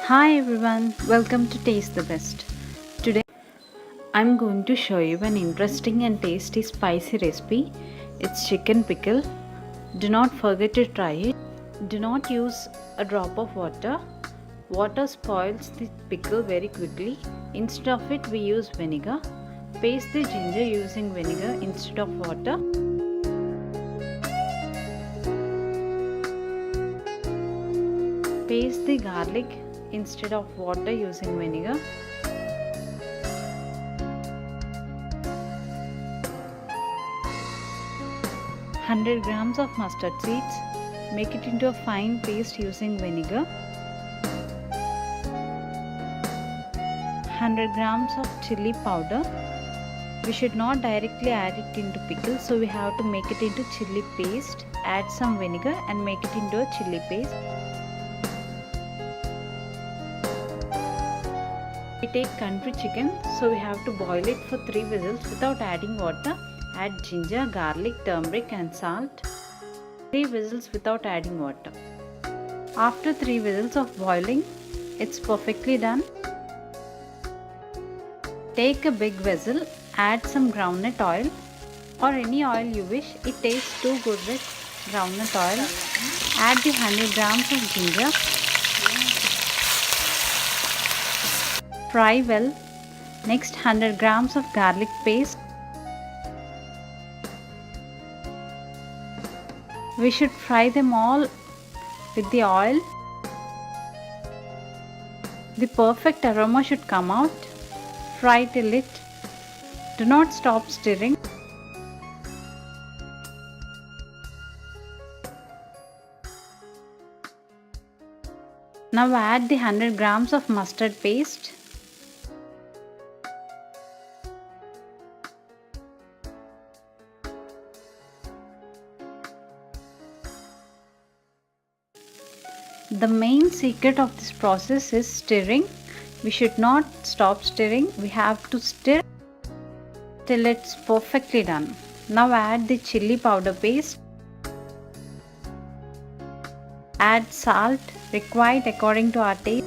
Hi everyone, welcome to Taste the Best. Today I'm going to show you an interesting and tasty spicy recipe. It's chicken pickle. Do not forget to try it. Do not use a drop of water. Water spoils the pickle very quickly. Instead of it, we use vinegar. Paste the ginger using vinegar instead of water. Paste the garlic instead of water using vinegar. $100 grams of mustard seeds. Make it into a fine paste using vinegar. 100 grams of chili powder. We should not directly add it into pickle, so we have to make it into chili paste. Add some vinegar and make it into a chili paste. We take country chicken, so we have to boil it for 3 whistles without adding water. Add ginger, garlic, turmeric and salt. 3 whistles without adding water. After 3 whistles of boiling, it's perfectly done. Take a big vessel, add some groundnut oil or any oil you wish. It tastes too good with groundnut oil. Add the 100 grams of ginger. Fry well. Next 100 grams of garlic paste. We should fry them all with the oil. The perfect aroma should come out. Fry till it. Do not stop stirring. Now add the 100 grams of mustard paste. The main secret of this process is stirring. We should not stop stirring. We have to stir till it's perfectly done. Now add the chili powder paste. Add salt required according to our taste.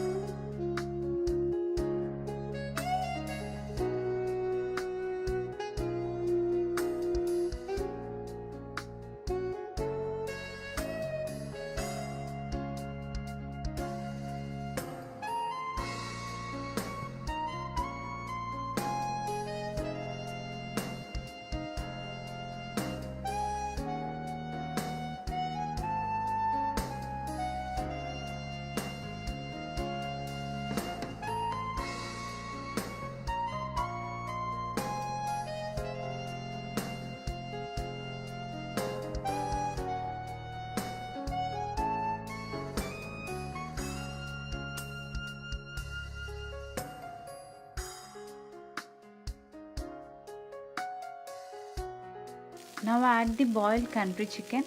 Now add the boiled country chicken.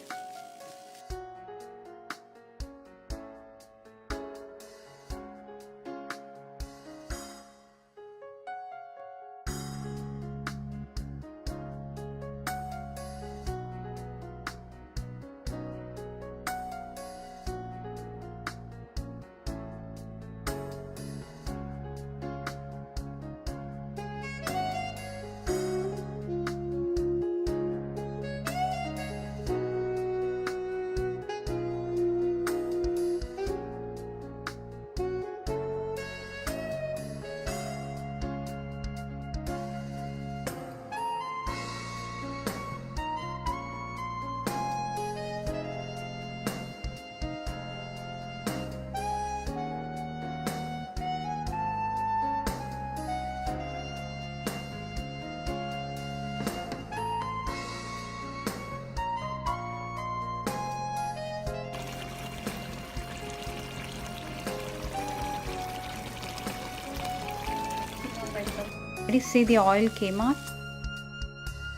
See, the oil came out.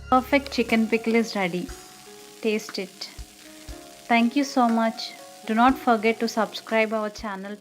Perfect chicken pickle is ready. Taste it. Thank you so much. Do not forget to subscribe our channel.